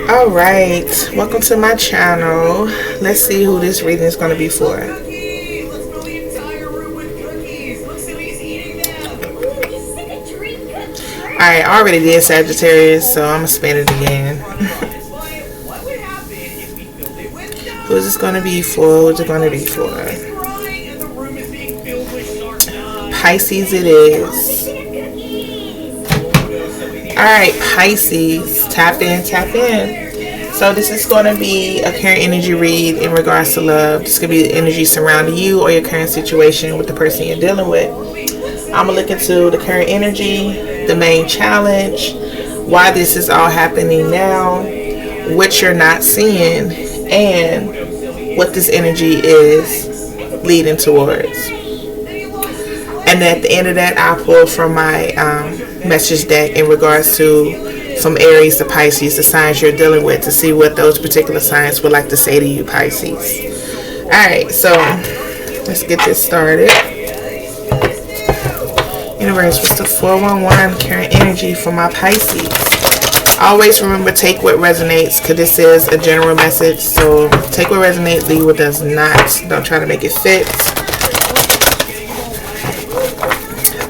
All right, welcome to my channel. Let's see who this reading is going to be for. Alright, I already did Sagittarius, so I'm going to spin it again. Who is this going to be for? Who's it going to be for? Pisces it is. Alright, Pisces. Tap in, tap in. So this is going to be a current energy read in regards to love. This could be the energy surrounding you or your current situation with the person you're dealing with. I'm going to look into the current energy, the main challenge, why this is all happening now, what you're not seeing, and what this energy is leading towards. And at the end of that, I'll pull from my message deck in regards to from Aries to Pisces, the signs you're dealing with, to see what those particular signs would like to say to you, Pisces. Alright, so let's get this started. Universe, what's the 411 current energy for my Pisces? Always remember, take what resonates, because this is a general message. So take what resonates, leave what does not. Don't try to make it fit.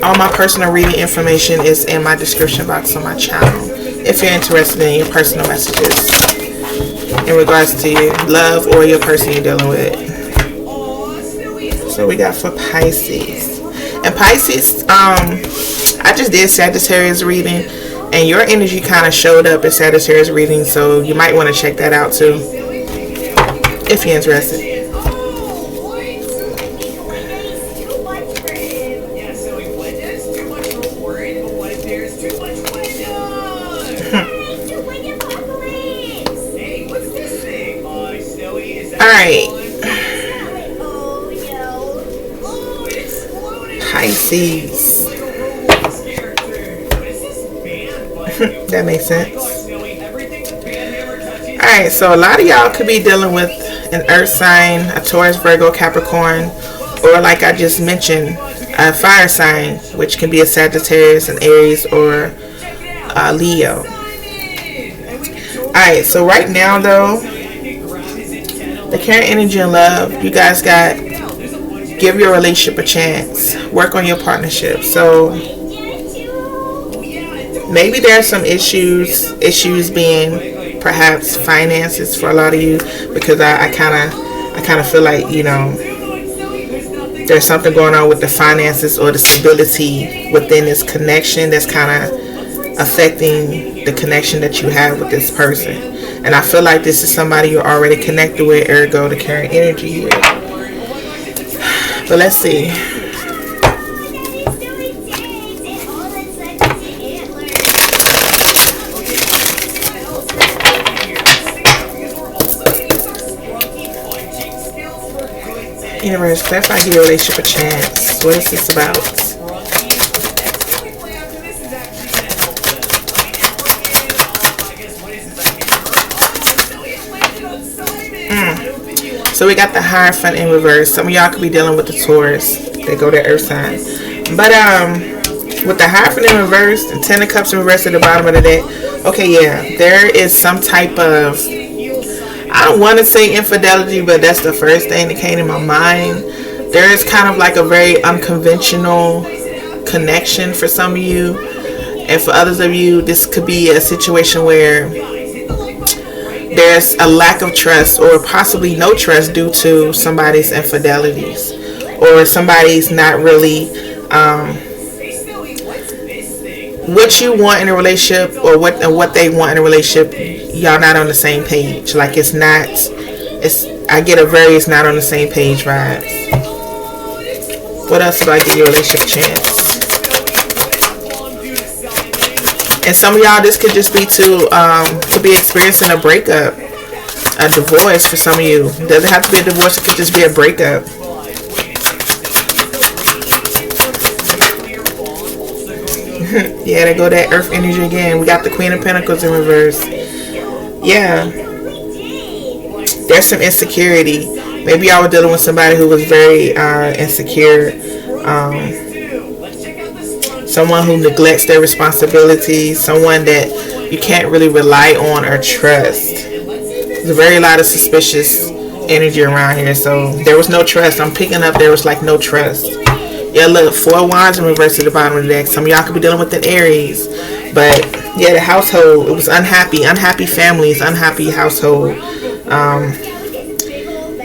All my personal reading information is in my description box on my channel if you're interested in your personal messages in regards to your love or your person you're dealing with. So we got for Pisces. And Pisces, I just did Sagittarius reading, and your energy kind of showed up in Sagittarius reading, so you might want to check that out too if you're interested. Alright, Pisces. That makes sense. Alright, so a lot of y'all could be dealing with an earth sign, a Taurus, Virgo, Capricorn, or like I just mentioned, a fire sign, which can be a Sagittarius, an Aries, or a Leo. Alright, so right now though, the current energy in love, you guys got, give your relationship a chance. Work on your partnership. So maybe there are some issues being perhaps finances for a lot of you, because I kind of feel like, you know, there's something going on with the finances or the stability within this connection that's kind of affecting the connection that you have with this person. And I feel like this is somebody you're already connected with, ergo the current energy here. But let's see. Universe, clarify, give your relationship a chance. What is this about? So we got the Hierophant in reverse. Some of y'all could be dealing with the Taurus. They go to earth sign. But with the Hierophant in reverse, the Ten of Cups in reverse at the bottom of the deck. Okay, yeah, there is some type of, I don't want to say infidelity, but that's the first thing that came to my mind. There is kind of like a very unconventional connection for some of you. And for others of you, this could be a situation where there's a lack of trust or possibly no trust due to somebody's infidelities, or somebody's not really what you want in a relationship or what they want in a relationship. Y'all not on the same page. Like it's I get a very it's not on the same page vibes. What else do I give your relationship a chance? And some of y'all, this could just be could be experiencing a breakup, a divorce for some of you. It doesn't have to be a divorce, it could just be a breakup. Yeah, they go that earth energy again. We got the Queen of Pentacles in reverse. Yeah. There's some insecurity. Maybe y'all were dealing with somebody who was very insecure. Someone who neglects their responsibilities. Someone that you can't really rely on or trust. There's a very lot of suspicious energy around here, so there was no trust. I'm picking up there was like no trust. Yeah, look, 4 wands in reverse at the bottom of the deck. Some of y'all could be dealing with an Aries, but yeah, the household, it was unhappy families, unhappy household.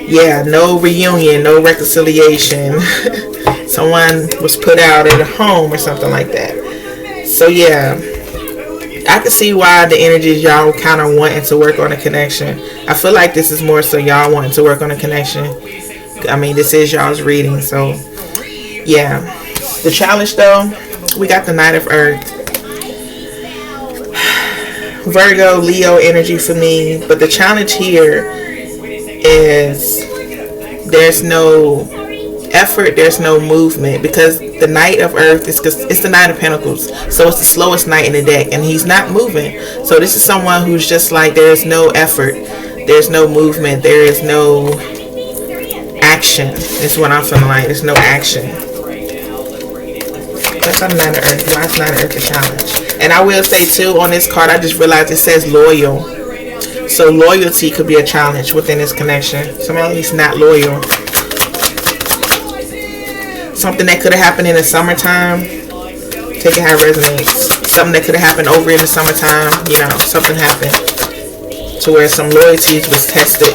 Yeah, no reunion, no reconciliation. Someone was put out at a home or something like that. So yeah, I can see why the energies y'all kind of wanting to work on a connection. I feel like this is more so y'all wanting to work on a connection. I mean, this is y'all's reading, so yeah. The challenge though, we got the Knight of Earth. Virgo, Leo energy for me. But the challenge here is there's no effort, there's no movement, because the Knight of Earth is, it's the Knight of Pentacles, so it's the slowest knight in the deck, and he's not moving. So this is someone who's just like, there's no effort, there's no movement, there is no action. It's what I'm feeling like. There's no action. That's not the Knight of Earth. Why is Knight of Earth a challenge? And I will say too, on this card, I just realized it says loyal. So loyalty could be a challenge within this connection. Somebody's not loyal. Something that could have happened in the summertime. Take it how it resonates. Something that could have happened over in the summertime. You know, something happened to where some loyalties was tested.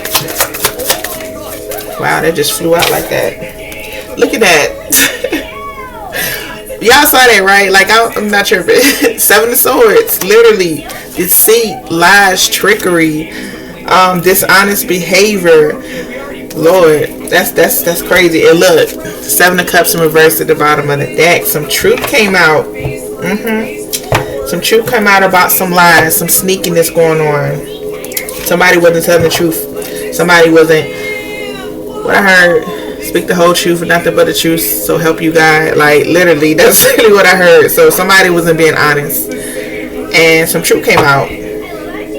Wow, that just flew out like that. Look at that. Y'all saw that, right? Like, I'm not tripping. 7 of Swords. Literally. Deceit, lies, trickery, dishonest behavior. Lord, that's crazy. And look, 7 of Cups in reverse at the bottom of the deck. Some truth came out. Some truth came out about some lies, some sneakiness going on. Somebody wasn't telling the truth. Somebody wasn't. What I heard. Speak the whole truth and nothing but the truth, so help you God. Like, literally, that's really what I heard. So somebody wasn't being honest, and some truth came out.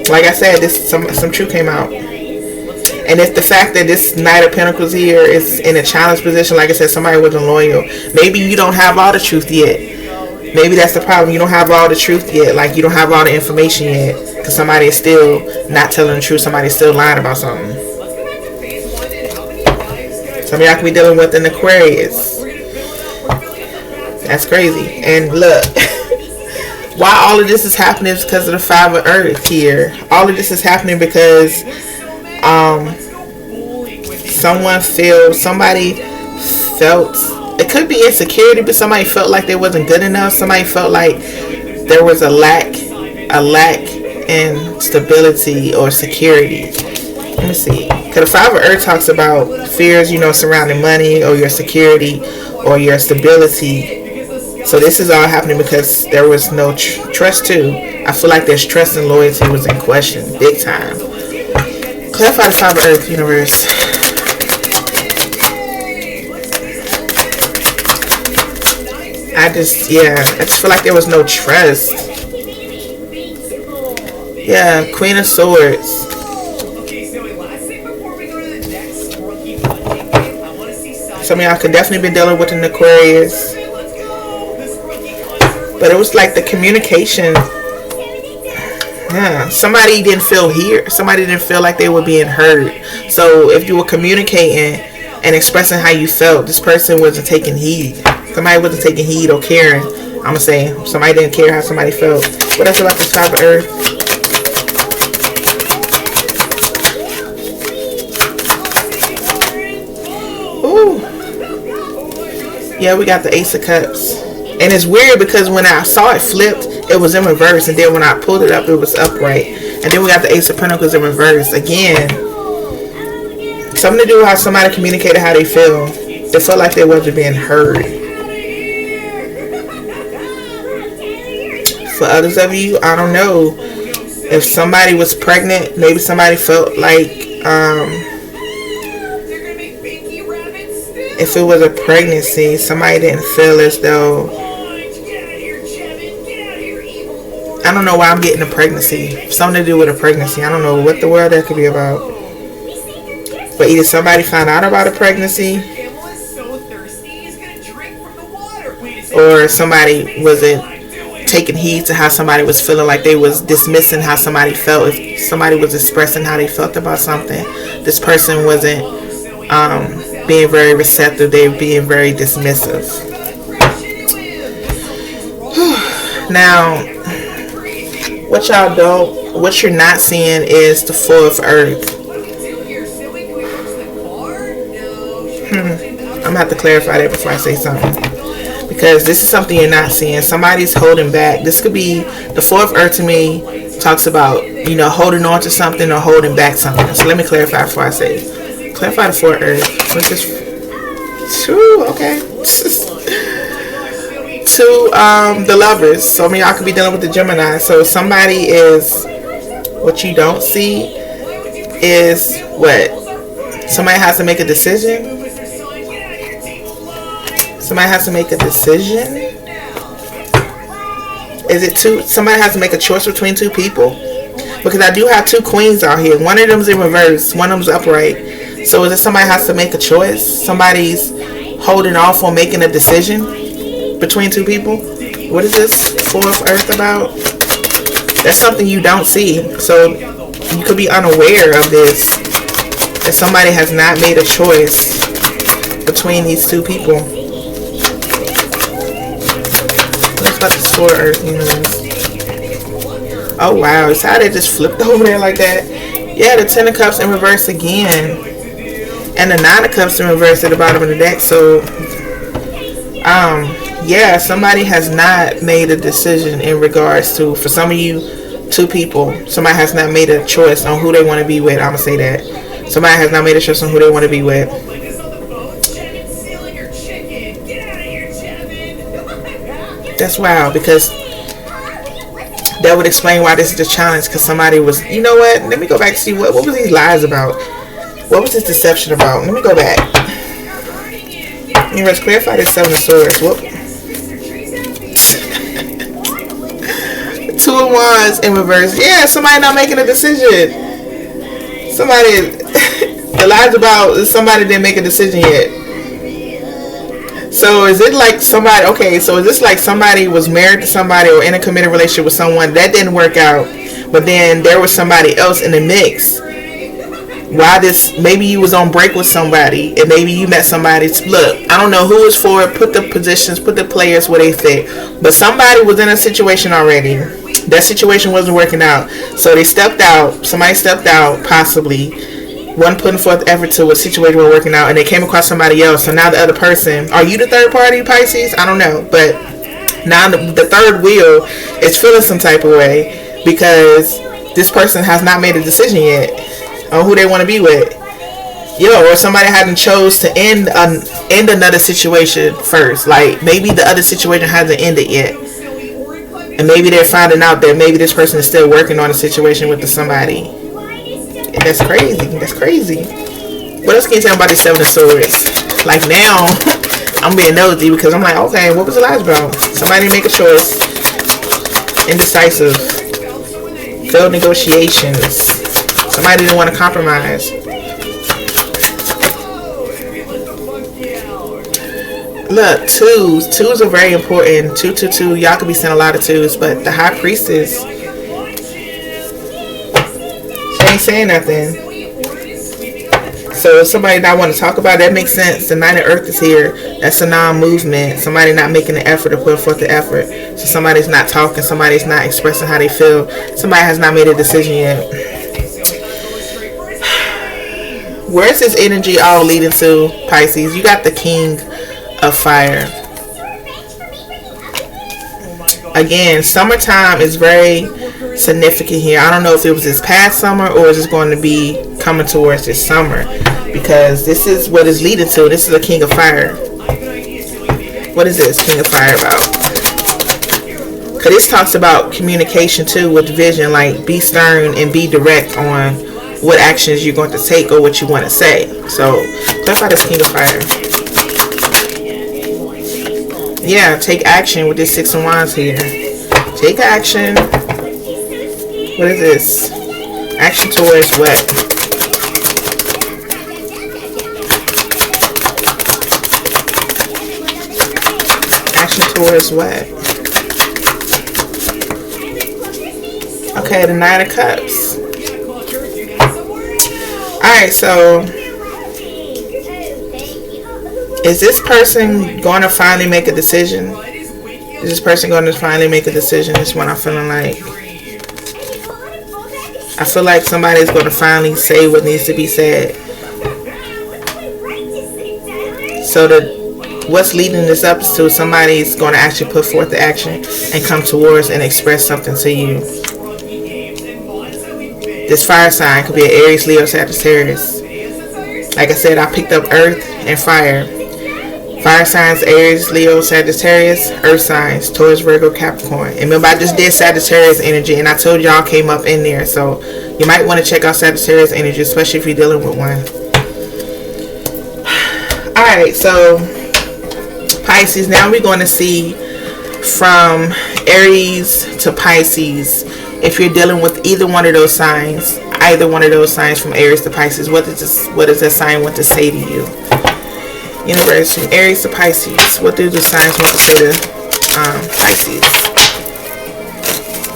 Like I said, some truth came out. And it's the fact that this Knight of Pentacles here is in a challenge position. Like I said, somebody wasn't loyal. Maybe you don't have all the truth yet. Maybe that's the problem. You don't have all the truth yet. Like, you don't have all the information yet, because somebody is still not telling the truth. Somebody's still lying about something. Some of y'all can be dealing with an Aquarius. That's crazy. And look, why all of this is happening is because of the 5 of Earth here. All of this is happening because somebody felt, it could be insecurity, but somebody felt like they wasn't good enough. Somebody felt like there was a lack in stability or security. Let me see. Because the 5 of Earth talks about fears, you know, surrounding money or your security or your stability. So this is all happening because there was no trust too. I feel like there's trust and loyalty was in question, big time. Clarify the 5 of Earth, universe. I just feel like there was no trust. Yeah, Queen of Swords. Some of y'all could definitely be dealing with an Aquarius. But it was like the communication. Yeah, somebody didn't feel here. Somebody didn't feel like they were being heard. So if you were communicating and expressing how you felt, this person wasn't taking heed. Somebody wasn't taking heed or caring. I'm going to say somebody didn't care how somebody felt. What else about this 5 of Earth? Yeah, we got the Ace of Cups. And it's weird because when I saw it flipped, it was in reverse. And then when I pulled it up, it was upright. And then we got the Ace of Pentacles in reverse. Again, something to do with how somebody communicated how they feel. They felt like they wasn't being heard. For others of you, I don't know. If somebody was pregnant, maybe somebody felt like... if it was a pregnancy, somebody didn't feel as though, I don't know why I'm getting a pregnancy. Something to do with a pregnancy. I don't know what the world that could be about. But either somebody found out about a pregnancy, or somebody wasn't taking heed to how somebody was feeling, like they was dismissing how somebody felt. If somebody was expressing how they felt about something, this person wasn't being very receptive. They were being very dismissive. Now, what you're not seeing is the Four of Earth. I'm gonna have to clarify that before I say something, because this is something you're not seeing. Somebody's holding back. This could be the Four of Earth. To me, talks about, you know, holding on to something or holding back something. So let me clarify before I say it. Clarify the Four of Earth. What's this? Two. Okay. To the Lovers. So I mean, y'all could be dealing with the Gemini. So somebody is, what you don't see is what? Somebody has to make a decision. Somebody has to make a decision. Is it two? Somebody has to make a choice between two people. Because I do have two queens out here. One of them's in reverse. One of them's upright. So is it somebody has to make a choice? Somebody's holding off on making a decision between two people? What is this Four of Earth about? That's something you don't see. So you could be unaware of this. That somebody has not made a choice between these two people. What's about this Four of Earth universe? Oh wow, it's how they just flipped over there like that. Yeah, the Ten of Cups in reverse again. And the Nine of Cups in reverse at the bottom of the deck. So yeah, somebody has not made a decision in regards to, for some of you, two people, somebody has not made a choice on who they want to be with. I'm going to say that. Somebody has not made a choice on who they want to be with. That's wild, because that would explain why this is the challenge, because somebody was, you know what, let me go back and see what was these lies about. What was this deception about? Let me go back. Let's clarify this Seven of Swords. Whoop. Two of Wands in reverse. Yeah, somebody not making a decision. Somebody, the lies about somebody didn't make a decision yet. So is it like somebody, okay, so is this like somebody was married to somebody or in a committed relationship with someone that didn't work out, but then there was somebody else in the mix? Why this, maybe you was on break with somebody and maybe you met somebody. Look, I don't know who it's for. Put the positions, put the players where they fit. But somebody was in a situation already. That situation wasn't working out. So they stepped out. Somebody stepped out, possibly. One putting forth effort to a situation wasn't working out, and they came across somebody else. So now the other person, are you the third party, Pisces? I don't know. But now the third wheel is feeling some type of way because this person has not made a decision yet on who they want to be with. Or somebody hadn't chose to end another situation first. Like maybe the other situation hasn't ended yet, and maybe they're finding out that maybe this person is still working on a situation with somebody. That's crazy. That's crazy. What else can you tell me about this Seven of Swords? Like now, I'm being nosy because I'm like, okay, what was the last about? Somebody make a choice. Indecisive. Failed negotiations. Somebody didn't want to compromise. Look, twos. Twos are very important. 2, 2, 2. Y'all could be seeing a lot of twos, but the High Priestess, she ain't saying nothing. So if somebody not want to talk about it, that makes sense. The Nine of Earth is here. That's a non-movement. Somebody not making the effort to put forth the effort. So somebody's not talking. Somebody's not expressing how they feel. Somebody has not made a decision yet. Where's this energy all leading to, Pisces? You got the King of Fire. Again, summertime is very significant here. I don't know if it was this past summer or is it going to be coming towards this summer, because this is what is leading to. This is a King of Fire. What is this King of Fire about? Because this talks about communication too, with vision. Like, be stern and be direct on what actions you're going to take or what you want to say. So clarify this King of Fire. Yeah, take action with this Six of Wands here. Take action. What is this? Action towards what? Action towards what? Okay, the Nine of Cups. Alright, so is this person going to finally make a decision? Is this person going to finally make a decision? Is what I'm feeling like. I feel like somebody's going to finally say what needs to be said. So what's leading this up to somebody's going to actually put forth the action and come towards and express something to you. This fire sign could be an Aries, Leo, Sagittarius. Like I said, I picked up earth and fire. Fire signs, Aries, Leo, Sagittarius. Earth signs, Taurus, Virgo, Capricorn. And remember, I just did Sagittarius energy, and I told y'all came up in there. So you might want to check out Sagittarius energy, especially if you're dealing with one. Alright, so Pisces. Now we're going to see from Aries to Pisces. If you're dealing with either one of those signs, from Aries to Pisces, what does that sign want to say to you? Universe, from Aries to Pisces, what do the signs want to say to Pisces?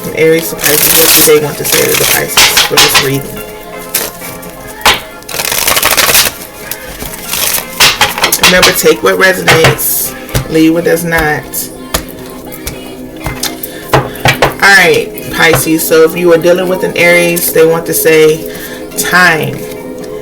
From Aries to Pisces, what they want to say to the Pisces for this reading. Remember, take what resonates, leave what does not. Alright, Pisces, so if you are dealing with an Aries, they want to say time.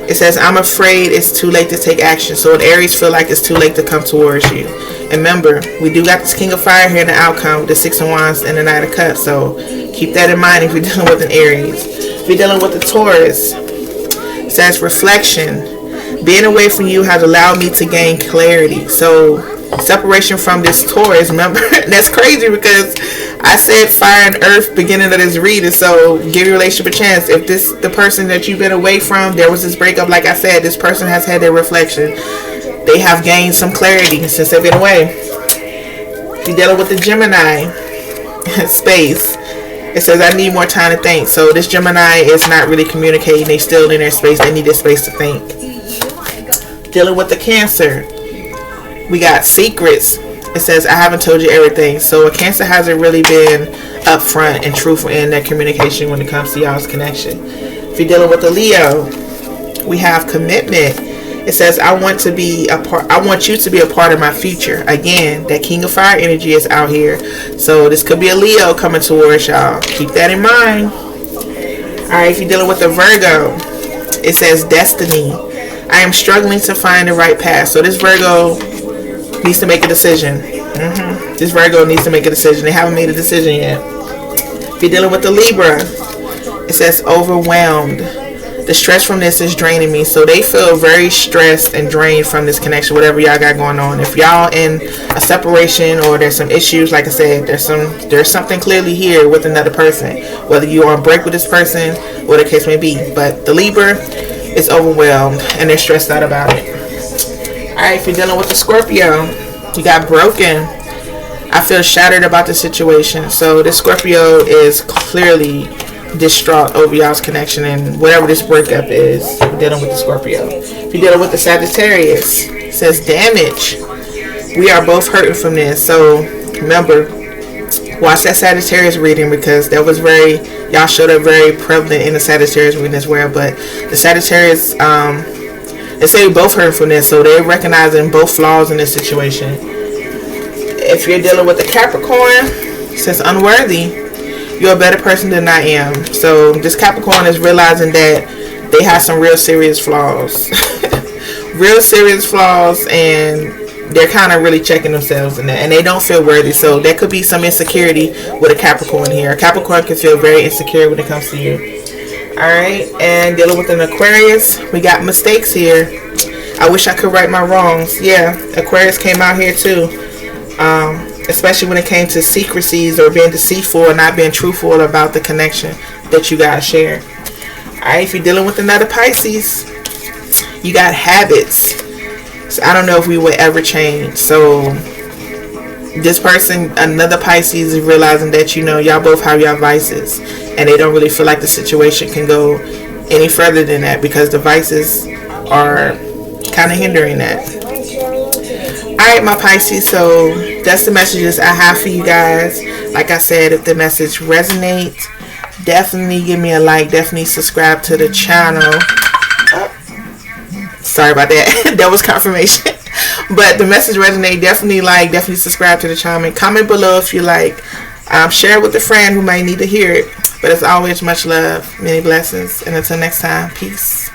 It says, I'm afraid it's too late to take action. So an Aries feel like it's too late to come towards you. And remember, we do got this King of Fire here in the outcome, the Six of Wands and the Knight of Cups. So keep that in mind if you're dealing with an Aries. If you're dealing with a Taurus, it says reflection. Being away from you has allowed me to gain clarity. So separation from this Taurus, remember, that's crazy because I said fire and earth beginning of this reading. So give your relationship a chance. If this the person that you've been away from, there was this breakup, like I said, this person has had their reflection. They have gained some clarity since they've been away. If you're dealing with the Gemini space, it says I need more time to think. So this Gemini is not really communicating. They still in their space. They need their space to think. Dealing with the Cancer, we got secrets. It says I haven't told you everything. So a Cancer hasn't really been upfront and truthful in their communication when it comes to y'all's connection. If you're dealing with a Leo, we have commitment. It says I want you to be a part of my future. Again, that King of Fire energy is out here. So this could be a Leo coming towards y'all. Keep that in mind. Alright, if you're dealing with a Virgo, it says destiny. I am struggling to find the right path. So this Virgo needs to make a decision. This Virgo needs to make a decision. They haven't made a decision yet. If you're dealing with the Libra, it says overwhelmed. The stress from this is draining me. So they feel very stressed and drained from this connection, whatever y'all got going on. If y'all in a separation or there's some issues, like I said, there's something clearly here with another person. Whether you're on break with this person, what the case may be. But the Libra is overwhelmed and they're stressed out about it. Alright, if you're dealing with the Scorpio, you got broken. I feel shattered about the situation. So this Scorpio is clearly distraught over y'all's connection and whatever this breakup is. You're dealing with the Scorpio. If you're dealing with the Sagittarius, it says damage. We are both hurting from this. So remember, watch that Sagittarius reading because that was y'all showed up very prevalent in the Sagittarius reading as well. But the Sagittarius, they say we both hurt from this, so they're recognizing both flaws in this situation. If you're dealing with the Capricorn, it says unworthy. You're a better person than I am. So this Capricorn is realizing that they have some real serious flaws. Real serious flaws, and they're kind of really checking themselves in that, and they don't feel worthy. So there could be some insecurity with a Capricorn here. A Capricorn can feel very insecure when it comes to you. Alright, and dealing with an Aquarius, we got mistakes here. I wish I could right my wrongs. Yeah, Aquarius came out here too. Especially when it came to secrecies or being deceitful or not being truthful about the connection that you guys share. Alright, if you're dealing with another Pisces, you got habits. So I don't know if we would ever change. So this person, another Pisces, is realizing that, y'all both have y'all vices and they don't really feel like the situation can go any further than that because the vices are kind of hindering that. Alright, my Pisces, so that's the messages I have for you guys. Like I said, if the message resonates, definitely give me a like. Definitely subscribe to the channel. Sorry about that. That was confirmation. But the message resonated. Definitely like, definitely subscribe to the channel. Comment below if you like. Share it with a friend who might need to hear it. But as always, much love, many blessings, and until next time, peace.